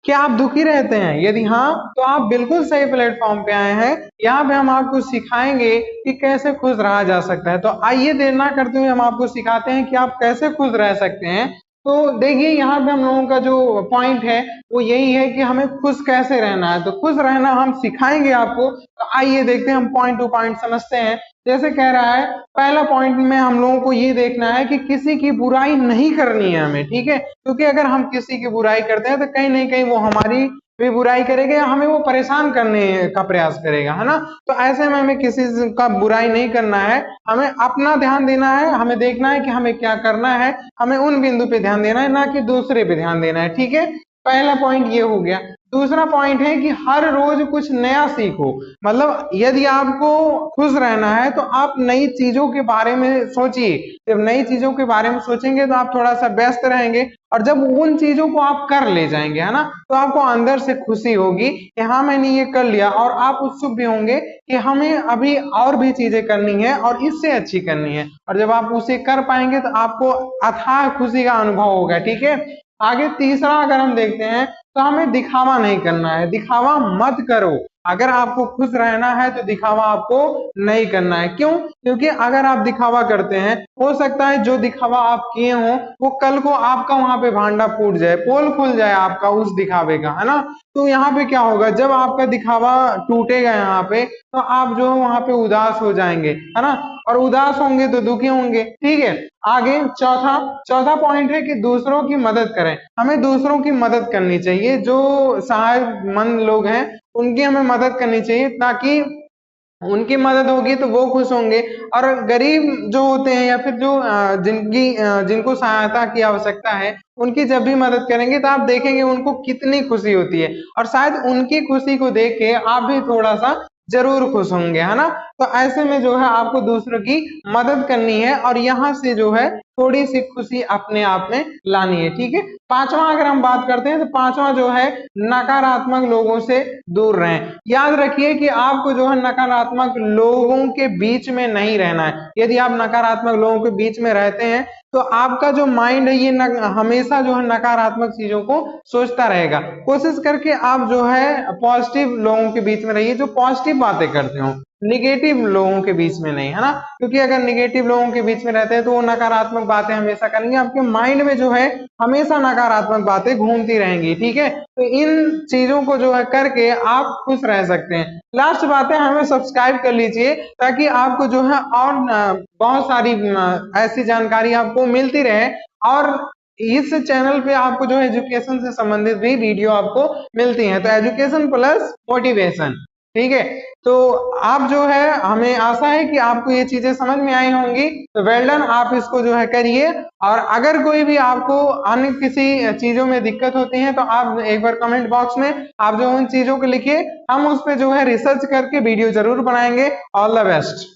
क्या आप दुखी रहते हैं? यदि हाँ, तो आप बिल्कुल सही प्लेटफॉर्म पे आए हैं। यहाँ पे हम आपको सिखाएंगे कि कैसे खुश रहा जा सकता है। तो आइए देर ना करते हुए हम आपको सिखाते हैं कि आप कैसे खुश रह सकते हैं। तो देखिए, यहाँ पे हम लोगों का जो पॉइंट है वो यही है कि हमें खुश कैसे रहना है। तो खुश रहना हम सिखाएंगे आपको। तो आइए देखते हैं, हम पॉइंट टू पॉइंट समझते हैं। जैसे कह रहा है, पहला पॉइंट में हम लोगों को ये देखना है कि किसी की बुराई नहीं करनी है हमें, ठीक है। क्योंकि अगर हम किसी की बुराई करते हैं तो कहीं नहीं कहीं वो हमारी भी बुराई करेगा या हमें वो परेशान करने का प्रयास करेगा, है ना। तो ऐसे में हमें किसी का बुराई नहीं करना है, हमें अपना ध्यान देना है, हमें देखना है कि हमें क्या करना है, हमें उन बिंदु पे ध्यान देना है, ना कि दूसरे पे ध्यान देना है, ठीक है। पहला पॉइंट ये हो गया। दूसरा पॉइंट है कि हर रोज कुछ नया सीखो। मतलब यदि आपको खुश रहना है तो आप नई चीजों के बारे में सोचिए। जब नई चीजों के बारे में सोचेंगे तो आप थोड़ा सा व्यस्त रहेंगे, और जब उन चीजों को आप कर ले जाएंगे, है ना, तो आपको अंदर से खुशी होगी कि हाँ मैंने ये कर लिया, और आप उत्सुक भी होंगे कि हमें अभी और भी चीजें करनी है और इससे अच्छी करनी है। और जब आप उसे कर पाएंगे तो आपको अथाह खुशी का अनुभव होगा, ठीक है। आगे तीसरा अगर हम देखते हैं, तो हमें दिखावा नहीं करना है। दिखावा मत करो। अगर आपको खुश रहना है तो दिखावा आपको नहीं करना है। क्यों? क्योंकि अगर आप दिखावा करते हैं, हो सकता है जो दिखावा आप किए हो वो कल को आपका वहां पे भांडा फूट जाए, पोल खुल जाए आपका उस दिखावे का, है ना। तो यहाँ पे क्या होगा, जब आपका दिखावा टूटेगा यहाँ पे, तो आप जो है वहां पे उदास हो जाएंगे, है ना। और उदास होंगे तो दुखी होंगे, ठीक है। आगे चौथा चौथा पॉइंट है कि दूसरों की मदद करें। हमें दूसरों की मदद करनी चाहिए। जो सहायमंद लोग हैं उनकी हमें मदद करनी चाहिए, ताकि उनकी मदद होगी तो वो खुश होंगे। और गरीब जो होते हैं या फिर जो जिनको सहायता की आवश्यकता है, उनकी जब भी मदद करेंगे तो आप देखेंगे उनको कितनी खुशी होती है, और शायद उनकी खुशी को देख के आप भी थोड़ा सा जरूर खुश होंगे, है ना। तो ऐसे में जो है आपको दूसरों की मदद करनी है, और यहाँ से जो है थोड़ी सी खुशी अपने आप में लानी है, ठीक है। पांचवा अगर हम बात करते हैं, तो पांचवा जो है, नकारात्मक लोगों से दूर रहें। याद रखिए कि आपको जो है नकारात्मक लोगों के बीच में नहीं रहना है। यदि आप नकारात्मक लोगों के बीच में रहते हैं तो आपका जो माइंड है ये हमेशा जो है नकारात्मक चीजों को सोचता रहेगा। कोशिश करके आप जो है पॉजिटिव लोगों के बीच में रहिए, जो पॉजिटिव बातें करते हो, निगेटिव लोगों के बीच में नहीं, है ना। क्योंकि अगर निगेटिव लोगों के बीच में रहते हैं तो वो नकारात्मक बातें हमेशा करेंगे, आपके माइंड में जो है हमेशा नकारात्मक बातें घूमती रहेंगी, ठीक है। तो इन चीजों को जो है करके आप खुश रह सकते हैं। लास्ट बात है, हमें सब्सक्राइब कर लीजिए, ताकि आपको जो है और बहुत सारी ऐसी जानकारी आपको मिलती रहे। और इस चैनल पे आपको जो है एजुकेशन से संबंधित भी वीडियो आपको मिलती हैं। तो एजुकेशन प्लस मोटिवेशन, ठीक है। तो आप जो है, हमें आशा है कि आपको ये चीजें समझ में आई होंगी। तो वेल डन, आप इसको जो है करिए। और अगर कोई भी आपको अन्य किसी चीजों में दिक्कत होती है तो आप एक बार कमेंट बॉक्स में आप जो उन चीजों को लिखिए, हम उस पर जो है रिसर्च करके वीडियो जरूर बनाएंगे। All the best.